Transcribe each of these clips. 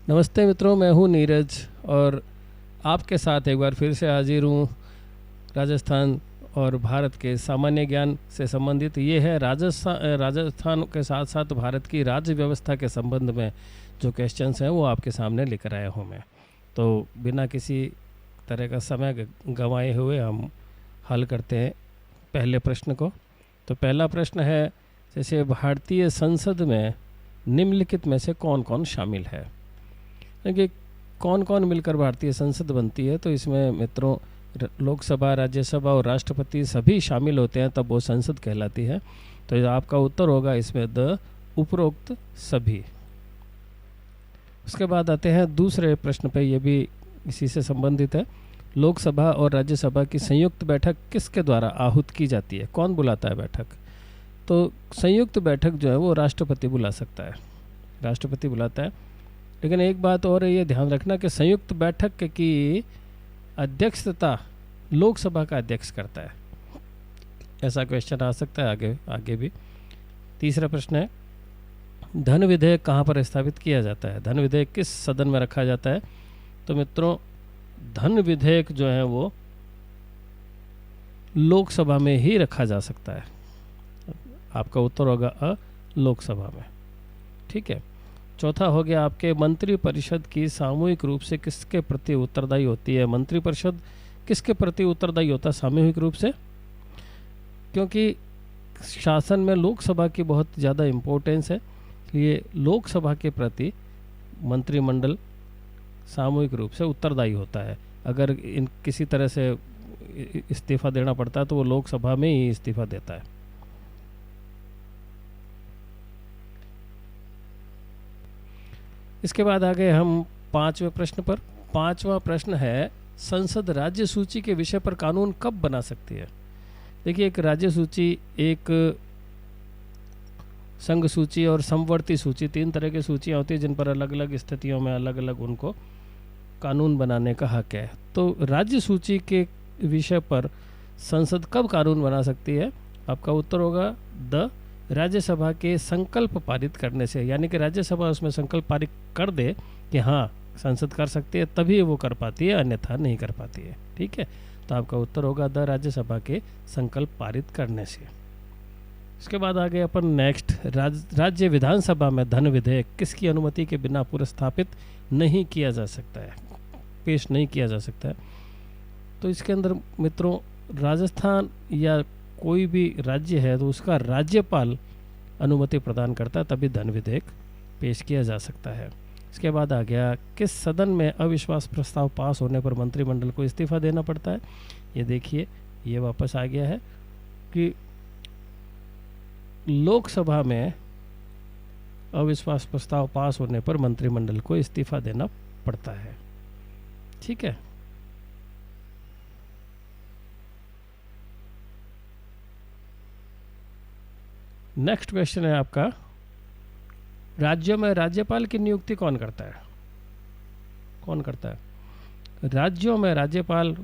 नमस्ते मित्रों, मैं हूं नीरज और आपके साथ एक बार फिर से हाजिर हूं। राजस्थान और भारत के सामान्य ज्ञान से संबंधित ये है राजस्थान के साथ साथ भारत की राज्य व्यवस्था के संबंध में जो क्वेश्चंस हैं वो आपके सामने लेकर आया हूं मैं। तो बिना किसी तरह का समय गंवाए हुए हम हल करते हैं पहले प्रश्न को। तो पहला प्रश्न है, जैसे भारतीय संसद में निम्नलिखित में से कौन कौन शामिल है। कि कौन कौन मिलकर भारतीय संसद बनती है, तो इसमें मित्रों लोकसभा, राज्यसभा और राष्ट्रपति सभी शामिल होते हैं, तब वो संसद कहलाती है। तो आपका उत्तर होगा इसमें द उपरोक्त सभी। उसके बाद आते हैं दूसरे प्रश्न पे, ये भी इसी से संबंधित है। लोकसभा और राज्यसभा की संयुक्त बैठक किसके द्वारा आहूत की जाती है, कौन बुलाता है बैठक। तो संयुक्त बैठक जो है वो राष्ट्रपति बुला सकता है, राष्ट्रपति बुलाता है। लेकिन एक बात और है, ये ध्यान रखना कि संयुक्त बैठक की अध्यक्षता लोकसभा का अध्यक्ष करता है। ऐसा क्वेश्चन आ सकता है आगे भी। तीसरा प्रश्न है, धन विधेयक कहाँ पर स्थापित किया जाता है, धन विधेयक किस सदन में रखा जाता है। तो मित्रों धन विधेयक जो है वो लोकसभा में ही रखा जा सकता है। आपका उत्तर होगा अ, लोकसभा में। ठीक है। चौथा हो गया आपके, मंत्रिपरिषद की सामूहिक रूप से किसके प्रति उत्तरदायी होती है। मंत्रिपरिषद किसके प्रति उत्तरदायी होता है सामूहिक रूप से, क्योंकि शासन में लोकसभा की बहुत ज़्यादा इम्पोर्टेंस है, इसलिए लोकसभा के प्रति मंत्रिमंडल सामूहिक रूप से उत्तरदायी होता है। अगर इन किसी तरह से इस्तीफा देना पड़ता है तो वो लोकसभा में ही इस्तीफा देता है। इसके बाद आ गए हम पांचवें प्रश्न पर। पांचवा प्रश्न है, संसद राज्य सूची के विषय पर कानून कब बना सकती है। देखिए, एक राज्य सूची, एक संघ सूची और समवर्ती सूची, तीन तरह की सूचियाँ होती हैं जिन पर अलग अलग स्थितियों में अलग अलग उनको कानून बनाने का हक है। तो राज्य सूची के विषय पर संसद कब कानून बना सकती है, आपका उत्तर होगा द राज्यसभा के संकल्प पारित करने से। यानी कि राज्यसभा उसमें संकल्प पारित कर दे कि हाँ संसद कर सकती है, तभी वो कर पाती है, अन्यथा नहीं कर पाती है। ठीक है। तो आपका उत्तर होगा द राज्यसभा के संकल्प पारित करने से। इसके बाद आगे अपन नेक्स्ट, राज्य विधानसभा में धन विधेयक किसकी अनुमति के बिना पुरस्थापित नहीं किया जा सकता है, पेश नहीं किया जा सकता है। तो इसके अंदर मित्रों राजस्थान या कोई भी राज्य है तो उसका राज्यपाल अनुमति प्रदान करता है, तभी धन विधेयक पेश किया जा सकता है। इसके बाद आ गया, किस सदन में अविश्वास प्रस्ताव पास होने पर मंत्रिमंडल को इस्तीफा देना पड़ता है। ये देखिए, ये वापस आ गया है कि लोकसभा में अविश्वास प्रस्ताव पास होने पर मंत्रिमंडल को इस्तीफा देना पड़ता है। ठीक है। नेक्स्ट क्वेश्चन है आपका, राज्यों में राज्यपाल की नियुक्ति कौन करता है, कौन करता है। राज्यों में राज्यपाल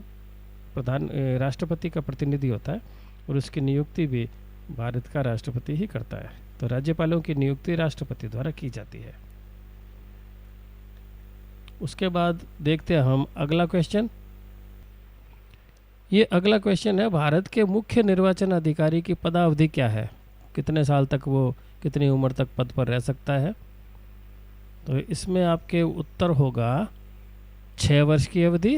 राष्ट्रपति का प्रतिनिधि होता है और उसकी नियुक्ति भी भारत का राष्ट्रपति ही करता है। तो राज्यपालों की नियुक्ति राष्ट्रपति द्वारा की जाती है। उसके बाद देखते हैं हम अगला क्वेश्चन। ये अगला क्वेश्चन है, भारत के मुख्य निर्वाचन अधिकारी की पदावधि क्या है, कितने साल तक वो, कितनी उम्र तक पद पर रह सकता है। तो इसमें आपके उत्तर होगा 6 वर्ष की अवधि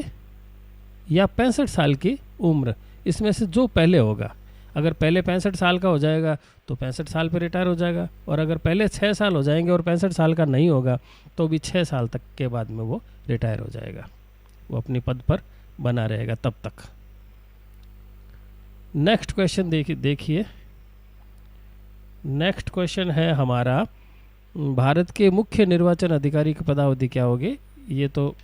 या 65 साल की उम्र, इसमें से जो पहले होगा। अगर पहले 65 साल का हो जाएगा तो 65 साल पर रिटायर हो जाएगा, और अगर पहले 6 साल हो जाएंगे और 65 साल का नहीं होगा तो भी 6 साल तक के बाद में वो रिटायर हो जाएगा, वो अपनी पद पर बना रहेगा तब तक। नेक्स्ट क्वेश्चन देखिए। नेक्स्ट क्वेश्चन है हमारा, भारत के मुख्य निर्वाचन अधिकारी की पदावधि क्या होगी। ये तो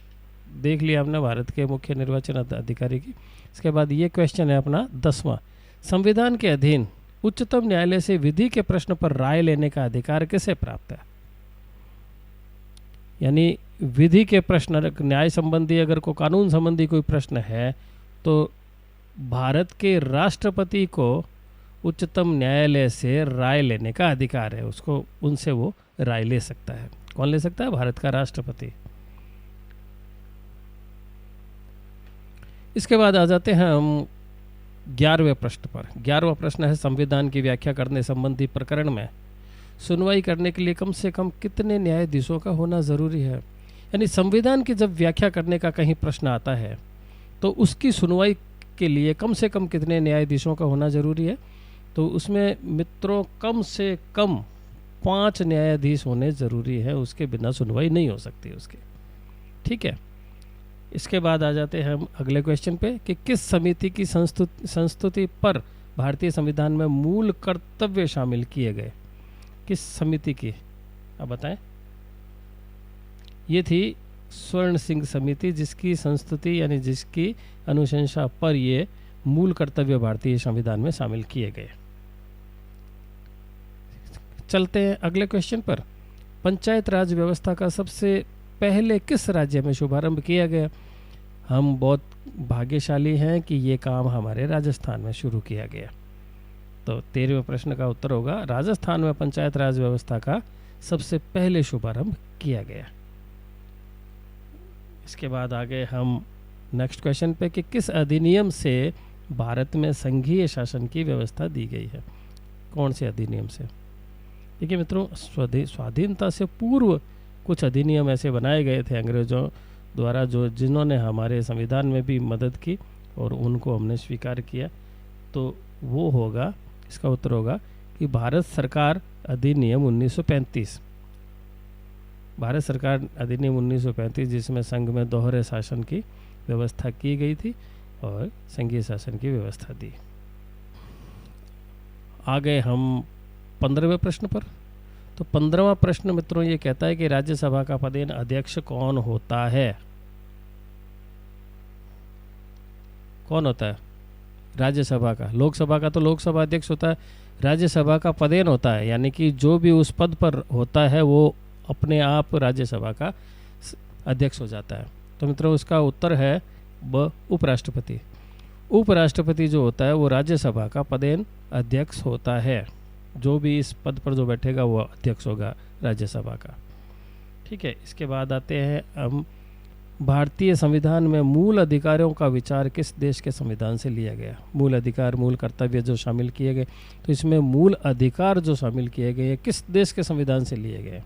देख लिया हमने भारत के मुख्य निर्वाचन अधिकारी की। इसके बाद ये क्वेश्चन है अपना 10वां, संविधान के अधीन उच्चतम न्यायालय से विधि के प्रश्न पर राय लेने का अधिकार किसे प्राप्त है। यानी विधि के प्रश्न, न्याय संबंधी अगर कोई कानून संबंधी कोई प्रश्न है तो भारत के राष्ट्रपति को उच्चतम न्यायालय से राय लेने का अधिकार है, उसको, उनसे वो राय ले सकता है। कौन ले सकता है, भारत का राष्ट्रपति। इसके बाद आ जाते हैं हम 11वें प्रश्न पर। 11वां प्रश्न है, संविधान की व्याख्या करने संबंधी प्रकरण में सुनवाई करने के लिए कम से कम कितने न्यायाधीशों का होना ज़रूरी है। यानी संविधान की जब व्याख्या करने का कहीं प्रश्न आता है तो उसकी सुनवाई के लिए कम से कम कितने न्यायाधीशों का होना ज़रूरी है। तो उसमें मित्रों कम से कम 5 न्यायाधीश होने ज़रूरी है, उसके बिना सुनवाई नहीं हो सकती उसकी। ठीक है। इसके बाद आ जाते हैं हम अगले क्वेश्चन पे कि किस समिति की संस्तुति पर भारतीय संविधान में मूल कर्तव्य शामिल किए गए। किस समिति की, अब बताएं। ये थी स्वर्ण सिंह समिति, जिसकी संस्तुति यानी जिसकी अनुशंसा पर ये मूल कर्तव्य भारतीय संविधान में शामिल किए गए। चलते हैं अगले क्वेश्चन पर। पंचायत राज व्यवस्था का सबसे पहले किस राज्य में शुभारंभ किया गया। हम बहुत भाग्यशाली हैं कि ये काम हमारे राजस्थान में शुरू किया गया। तो 13वें प्रश्न का उत्तर होगा राजस्थान में पंचायत राज व्यवस्था का सबसे पहले शुभारंभ किया गया। इसके बाद आगे हम नेक्स्ट क्वेश्चन पे कि किस अधिनियम से भारत में संघीय शासन की व्यवस्था दी गई है। कौन से अधिनियम से। देखिए मित्रों, स्वाधीनता से पूर्व कुछ अधिनियम ऐसे बनाए गए थे अंग्रेजों द्वारा जिन्होंने हमारे संविधान में भी मदद की और उनको हमने स्वीकार किया। तो वो होगा, इसका उत्तर होगा कि भारत सरकार अधिनियम 1935। भारत सरकार अधिनियम 1935 जिसमें संघ में दोहरे शासन की व्यवस्था की गई थी और संघीय शासन की व्यवस्था दी। आगे हम 15वें प्रश्न पर। तो 15वां प्रश्न मित्रों ये कहता है कि राज्यसभा का पदेन अध्यक्ष कौन होता है। कौन होता है राज्यसभा का। लोकसभा का तो लोकसभा अध्यक्ष होता है, राज्यसभा का पदेन होता है, यानी कि जो भी उस पद पर होता है वो अपने आप राज्यसभा का अध्यक्ष हो जाता है। तो मित्रों उसका उत्तर है ब उपराष्ट्रपति। उपराष्ट्रपति जो होता है वो राज्यसभा का पदेन अध्यक्ष होता है। जो भी इस पद पर जो बैठेगा वो अध्यक्ष होगा राज्यसभा का। ठीक है। इसके बाद आते हैं हम भारतीय संविधान में मूल अधिकारों का विचार किस देश के संविधान से लिया गया। मूल अधिकार, मूल कर्तव्य जो शामिल किए गए, तो इसमें मूल अधिकार जो शामिल किए गए किस देश के संविधान से लिए गए।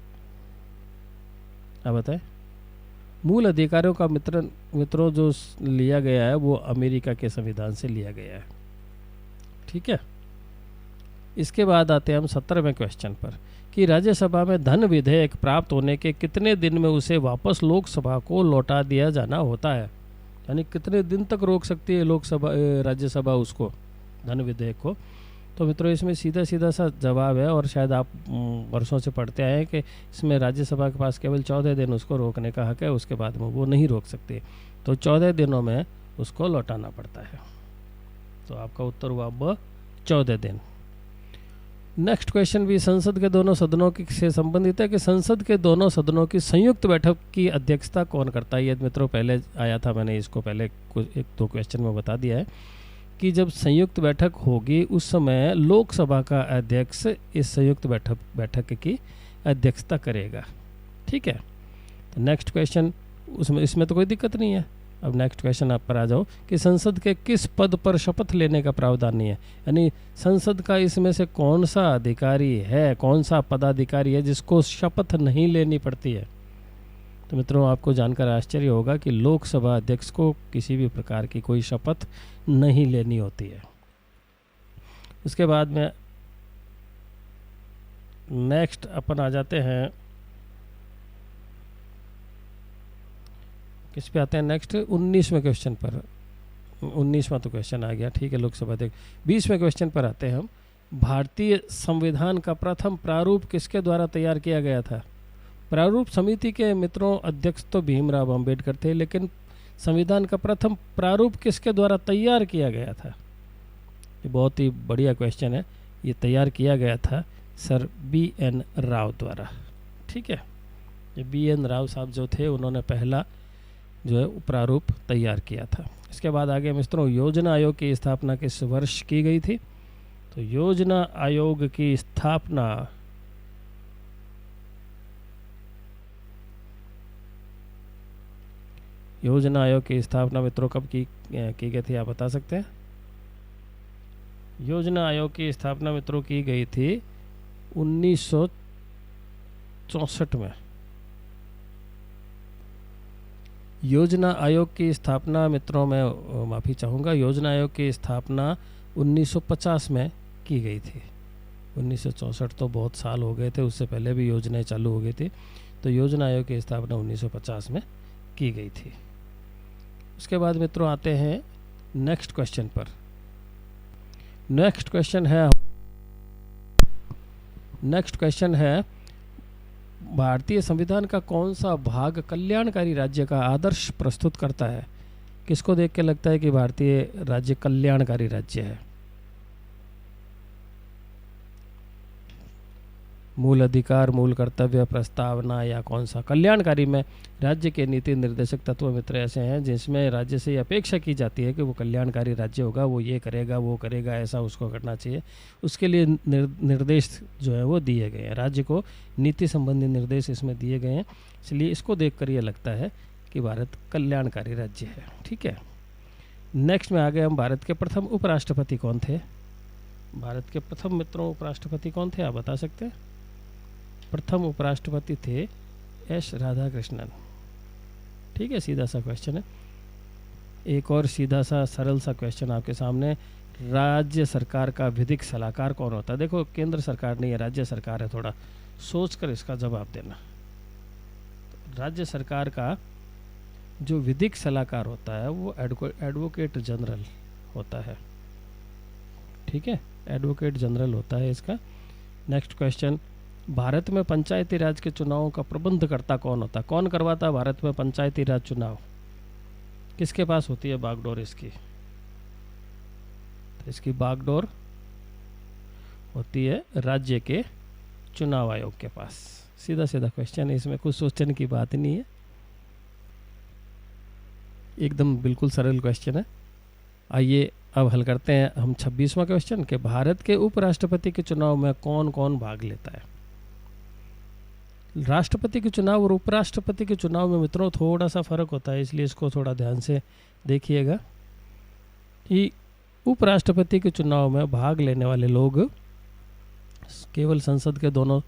अब बताएं। मूल अधिकारों का मित्रों जो लिया गया है वो अमेरिका के संविधान से लिया गया है। ठीक है। इसके बाद आते हैं हम 17वें क्वेश्चन पर कि राज्यसभा में धन विधेयक प्राप्त होने के कितने दिन में उसे वापस लोकसभा को लौटा दिया जाना होता है। यानी कितने दिन तक रोक सकती है राज्यसभा उसको, धन विधेयक को। तो मित्रों इसमें सीधा सीधा सा जवाब है और शायद आप वर्षों से पढ़ते आए हैं कि इसमें राज्यसभा के पास केवल 14 दिन उसको रोकने का हक है, उसके बाद में वो नहीं रोक सकते। तो 14 दिनों में उसको लौटाना पड़ता है। तो आपका उत्तर हुआ ब 14 दिन। नेक्स्ट क्वेश्चन भी संसद के दोनों सदनों से संबंधित है कि संसद के दोनों सदनों की संयुक्त बैठक की अध्यक्षता कौन करता है। ये मित्रों पहले आया था, मैंने इसको पहले कुछ 1-2 क्वेश्चन में बता दिया है कि जब संयुक्त बैठक होगी उस समय लोकसभा का अध्यक्ष इस संयुक्त बैठक की अध्यक्षता करेगा। ठीक है। तो नेक्स्ट क्वेश्चन इसमें तो कोई दिक्कत नहीं है। अब नेक्स्ट क्वेश्चन आप पर आ जाओ कि संसद के किस पद पर शपथ लेने का प्रावधान नहीं है। यानी संसद का इसमें से कौन सा अधिकारी है, कौन सा पदाधिकारी है जिसको शपथ नहीं लेनी पड़ती है। तो मित्रों आपको जानकर आश्चर्य होगा कि लोकसभा अध्यक्ष को किसी भी प्रकार की कोई शपथ नहीं लेनी होती है। उसके बाद में नेक्स्ट अपन आ जाते हैं, किस पे आते हैं नेक्स्ट 19वें क्वेश्चन पर। 19वां तो क्वेश्चन आ गया, ठीक है, लोकसभा अध्यक्ष। 20वें क्वेश्चन पर आते हैं हम। भारतीय संविधान का प्रथम प्रारूप किसके द्वारा तैयार किया गया था। प्रारूप समिति के मित्रों अध्यक्ष तो भीमराव अंबेडकर थे, लेकिन संविधान का प्रथम प्रारूप किसके द्वारा तैयार किया गया था। ये बहुत ही बढ़िया क्वेश्चन है। ये तैयार किया गया था सर BN राव द्वारा। ठीक है। ये BN राव साहब जो थे उन्होंने पहला जो है प्रारूप तैयार किया था। इसके बाद आगे मित्रों योजना आयोग की स्थापना किस वर्ष की गई थी। तो योजना आयोग की स्थापना योजना आयोग की स्थापना मित्रों कब की गई थी, आप बता सकते हैं? योजना आयोग की स्थापना मित्रों की गई थी 1964 में। योजना आयोग की स्थापना मित्रों में माफ़ी चाहूँगा, योजना आयोग की स्थापना 1950 में की गई थी। 1964 तो बहुत साल हो गए थे, उससे पहले भी योजनाएं चालू हो गई थी। तो योजना आयोग की स्थापना 1950 में की गई थी। उसके बाद मित्रों आते हैं नेक्स्ट क्वेश्चन पर। नेक्स्ट क्वेश्चन है भारतीय संविधान का कौन सा भाग कल्याणकारी राज्य का आदर्श प्रस्तुत करता है? किसको देख के लगता है कि भारतीय राज्य कल्याणकारी राज्य है? मूल अधिकार, मूल कर्तव्य, प्रस्तावना या कौन सा? कल्याणकारी में राज्य के नीति निर्देशक तत्व मित्र ऐसे हैं जिसमें राज्य से अपेक्षा की जाती है कि वो कल्याणकारी राज्य होगा, वो ये करेगा, वो करेगा, ऐसा उसको करना चाहिए। उसके लिए निर्देश जो है वो दिए गए हैं, राज्य को नीति संबंधी निर्देश इसमें दिए गए हैं। इसलिए इसको देखकर ये लगता है कि भारत कल्याणकारी राज्य है। ठीक है, नेक्स्ट में आ गए हम। भारत के प्रथम उपराष्ट्रपति कौन थे? भारत के प्रथम मित्रों उपराष्ट्रपति कौन थे, आप बता सकते हैं? प्रथम उपराष्ट्रपति थे एस राधाकृष्णन। ठीक है, सीधा सा क्वेश्चन है। एक और सीधा सा सरल सा क्वेश्चन आपके सामने, राज्य सरकार का विधिक सलाहकार कौन होता है? देखो, केंद्र सरकार नहीं है, राज्य सरकार है, थोड़ा सोचकर इसका जवाब देना। राज्य सरकार का जो विधिक सलाहकार होता है वो एडवोकेट जनरल होता है। ठीक है, एडवोकेट जनरल होता है इसका। नेक्स्ट क्वेश्चन, भारत में पंचायती राज के चुनावों का प्रबंधकर्ता कौन होता है? कौन करवाता है भारत में पंचायती राज चुनाव? किसके पास होती है बागडोर इसकी? तो इसकी बागडोर होती है राज्य के चुनाव आयोग के पास। सीधा सीधा क्वेश्चन है, इसमें कुछ सोचने की बात नहीं है, एकदम बिल्कुल सरल क्वेश्चन है। आइए अब हल करते हैं हम 26वां क्वेश्चन कि भारत के उपराष्ट्रपति के चुनाव में कौन कौन भाग लेता है? राष्ट्रपति के चुनाव और उपराष्ट्रपति के चुनाव में मित्रों थोड़ा सा फर्क होता है, इसलिए इसको थोड़ा ध्यान से देखिएगा कि उपराष्ट्रपति के चुनाव में भाग लेने वाले लोग केवल संसद के दोनों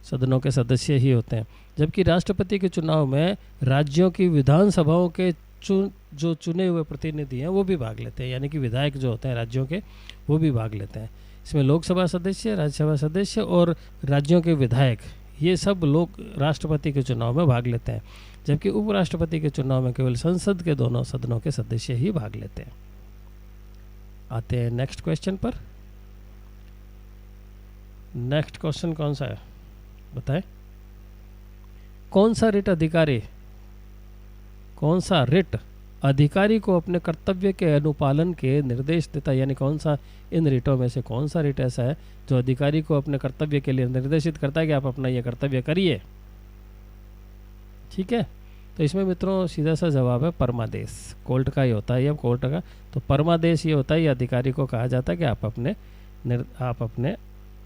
सदनों के सदस्य ही होते हैं, जबकि राष्ट्रपति के चुनाव में राज्यों की विधानसभाओं के जो चुने हुए प्रतिनिधि हैं वो भी भाग लेते हैं, यानी कि विधायक जो होते हैं राज्यों के वो भी भाग लेते हैं। इसमें लोकसभा सदस्य, राज्यसभा सदस्य और राज्यों के विधायक, ये सब लोग राष्ट्रपति के चुनाव में भाग लेते हैं, जबकि उपराष्ट्रपति के चुनाव में केवल संसद के दोनों सदनों के सदस्य ही भाग लेते हैं। आते हैं नेक्स्ट क्वेश्चन पर। नेक्स्ट क्वेश्चन कौन सा है बताएं? कौन सा रिट अधिकारी को अपने कर्तव्य के अनुपालन के निर्देश देता है? यानी कौन सा इन रिटों में से कौन सा रिट ऐसा है जो अधिकारी को अपने कर्तव्य के लिए निर्देशित करता है कि आप अपना ये कर्तव्य करिए? ठीक है, तो इसमें मित्रों सीधा सा जवाब है परमादेश। कोर्ट का ही होता है, ये कोर्ट का। तो परमादेश ये होता है, ये अधिकारी को कहा जाता है कि आप अपने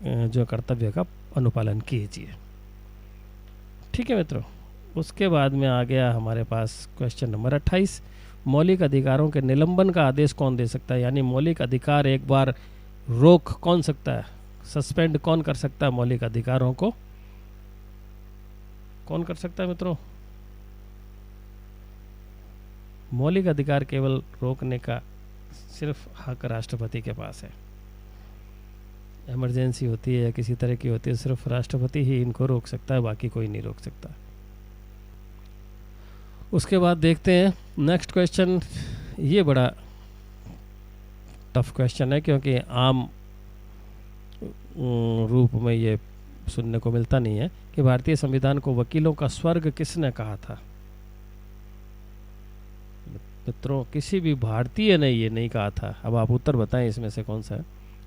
जो कर्तव्य का अनुपालन कीजिए। ठीक है मित्रों, उसके बाद में आ गया हमारे पास क्वेश्चन नंबर 28, मौलिक अधिकारों के निलंबन का आदेश कौन दे सकता है? यानी मौलिक अधिकार एक बार रोक कौन सकता है, सस्पेंड कौन कर सकता है? मौलिक अधिकारों को कौन कर सकता है मित्रों? मौलिक अधिकार केवल रोकने का सिर्फ हक राष्ट्रपति के पास है। इमरजेंसी होती है या किसी तरह की होती है, सिर्फ राष्ट्रपति ही इनको रोक सकता है, बाकी कोई नहीं रोक सकता। उसके बाद देखते हैं नेक्स्ट क्वेश्चन। ये बड़ा टफ क्वेश्चन है क्योंकि आम रूप में ये सुनने को मिलता नहीं है कि भारतीय संविधान को वकीलों का स्वर्ग किसने कहा था? मित्रों, किसी भी भारतीय ने ये नहीं कहा था। अब आप उत्तर बताएं इसमें से कौन सा है?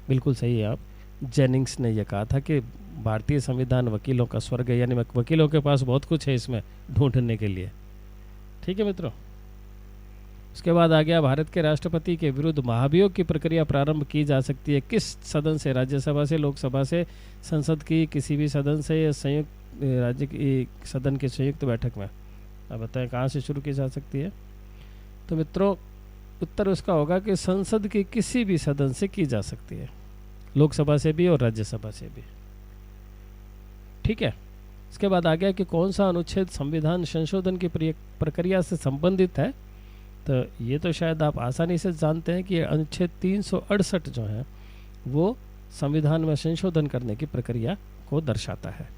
बिल्कुल सही है आप, जेनिंग्स ने यह कहा था कि भारतीय संविधान वकीलों का स्वर्ग है, यानी वकीलों के पास बहुत कुछ है इसमें ढूंढने के लिए। ठीक है मित्रों, उसके बाद आ गया भारत के राष्ट्रपति के विरुद्ध महाभियोग की प्रक्रिया प्रारंभ की जा सकती है किस सदन से? राज्यसभा से, लोकसभा से, संसद की किसी भी सदन से, या संयुक्त राज्य की सदन की संयुक्त बैठक में? अब बताएं कहाँ से शुरू की जा सकती है? तो मित्रों उत्तर उसका होगा कि संसद के किसी भी सदन से की जा सकती है, लोकसभा से भी और राज्यसभा से भी। ठीक है। इसके बाद आ गया कि कौन सा अनुच्छेद संविधान संशोधन की प्रक्रिया से संबंधित है। तो ये तो शायद आप आसानी से जानते हैं कि अनुच्छेद 368 जो है वो संविधान में संशोधन करने की प्रक्रिया को दर्शाता है।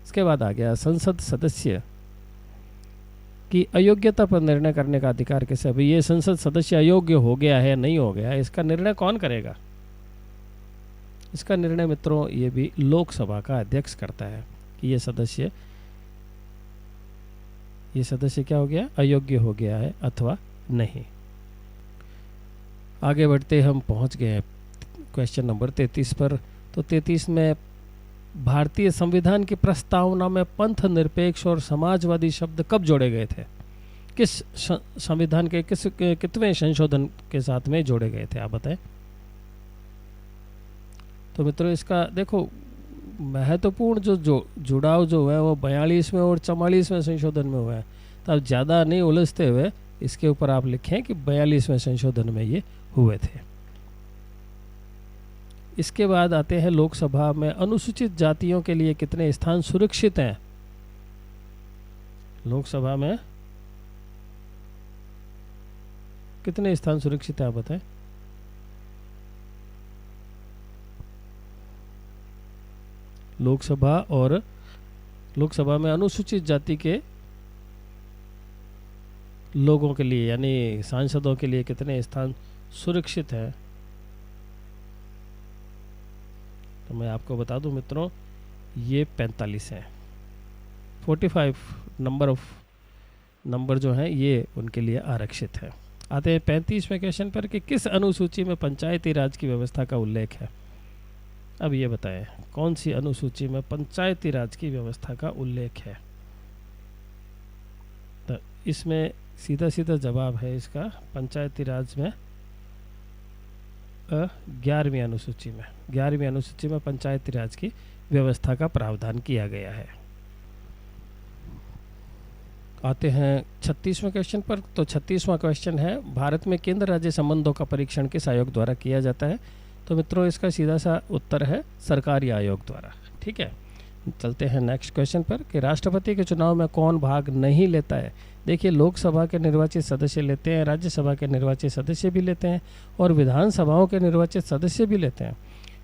इसके बाद आ गया संसद सदस्य की अयोग्यता पर निर्णय करने का अधिकार किसे। अभी ये संसद सदस्य अयोग्य हो गया है नहीं हो गया, इसका निर्णय कौन करेगा? इसका निर्णय मित्रों ये भी लोकसभा का अध्यक्ष करता है कि ये सदस्य क्या हो गया, अयोग्य हो गया है अथवा नहीं। आगे बढ़ते हम पहुंच गए क्वेश्चन नंबर 33 पर। तो 33 में भारतीय संविधान की प्रस्तावना में पंथ निरपेक्ष और समाजवादी शब्द कब जोड़े गए थे? किस संविधान के कितवें संशोधन के साथ में जोड़े गए थे, आप बताएं। तो मित्रों इसका देखो महत्वपूर्ण जो जुड़ाव जो है वो 42वें और 44वें संशोधन में हुआ है। तो अब ज़्यादा नहीं उलझते हुए इसके ऊपर आप लिखें कि 42वें संशोधन में ये हुए थे। इसके बाद आते हैं लोकसभा में अनुसूचित जातियों के लिए कितने स्थान सुरक्षित हैं? लोकसभा में कितने स्थान सुरक्षित हैं, आप बताएं। लोकसभा में अनुसूचित जाति के लोगों के लिए यानी सांसदों के लिए कितने स्थान सुरक्षित हैं? तो मैं आपको बता दूं मित्रों ये 45 हैं। 45 नंबर जो है ये उनके लिए आरक्षित है। आते हैं 35वें क्वेश्चन पर कि किस अनुसूची में पंचायती राज की व्यवस्था का उल्लेख है? अब ये बताएं कौन सी अनुसूची में पंचायती राज की व्यवस्था का उल्लेख है? तो इसमें सीधा सीधा जवाब है इसका पंचायती राज में 11वीं अनुसूची में पंचायती राज की व्यवस्था का प्रावधान किया गया है। आते हैं 36वें क्वेश्चन पर। तो 36वां क्वेश्चन है भारत में केंद्र राज्य संबंधों का परीक्षण किस आयोग द्वारा किया जाता है? तो मित्रों इसका सीधा सा उत्तर है सरकारी आयोग द्वारा। ठीक है। चलते हैं नेक्स्ट क्वेश्चन पर कि राष्ट्रपति के चुनाव में कौन भाग नहीं लेता है? देखिए लोकसभा के निर्वाचित सदस्य लेते हैं, राज्यसभा के निर्वाचित सदस्य भी लेते हैं और विधानसभाओं के निर्वाचित सदस्य भी लेते हैं।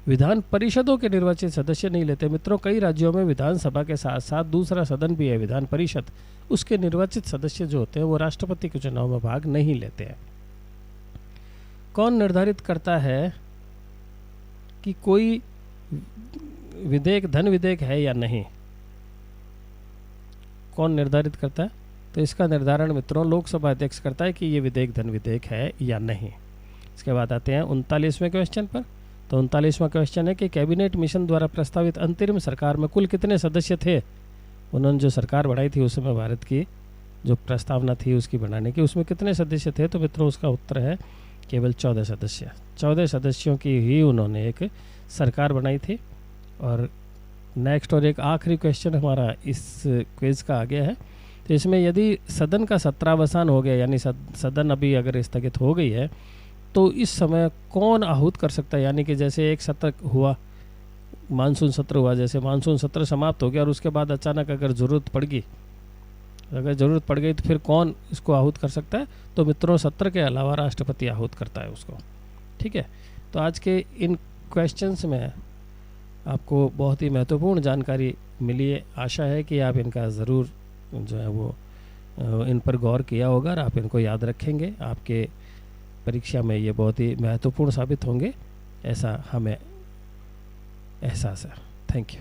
विधान परिषदों के निर्वाचित सदस्य नहीं लेते। मित्रों कई राज्यों में विधानसभा के साथ साथ दूसरा सदन भी है विधान परिषद, उसके निर्वाचित सदस्य जो होते हैं वो राष्ट्रपति के चुनाव में भाग नहीं लेते हैं। कौन निर्धारित करता है कि कोई धन विधेयक है या नहीं? कौन निर्धारित करता है? तो इसका निर्धारण मित्रों लोकसभा अध्यक्ष करता है कि ये विधेयक धन विधेयक है या नहीं। इसके बाद आते हैं 39वें क्वेश्चन पर। तो 39वां क्वेश्चन है कि कैबिनेट मिशन द्वारा प्रस्तावित अंतरिम सरकार में कुल कितने सदस्य थे? उन्होंने जो सरकार बढ़ाई थी उस समय भारत की जो प्रस्तावना थी उसकी बनाने की, उसमें कितने सदस्य थे? तो मित्रों उसका उत्तर है केवल 14 सदस्य। 14 सदस्यों की ही उन्होंने एक सरकार बनाई थी। और नेक्स्ट और एक आखिरी क्वेश्चन हमारा इस क्विज का आ गया है। तो इसमें यदि सदन का सत्रावसान हो गया यानी सदन अभी अगर स्थगित हो गई है तो इस समय कौन आहूत कर सकता है? यानी कि जैसे एक सत्र हुआ, मानसून सत्र हुआ, जैसे मानसून सत्र समाप्त हो गया और उसके बाद अचानक अगर ज़रूरत पड़ गई तो फिर कौन इसको आहूत कर सकता है? तो मित्रों सत्र के अलावा राष्ट्रपति आहूत करता है उसको। ठीक है। तो आज के इन क्वेश्चंस में आपको बहुत ही महत्वपूर्ण जानकारी मिली है। आशा है कि आप इनका ज़रूर जो है वो इन पर गौर किया होगा और आप इनको याद रखेंगे। आपके परीक्षा में ये बहुत ही महत्वपूर्ण साबित होंगे, ऐसा हमें एहसास है। Thank you.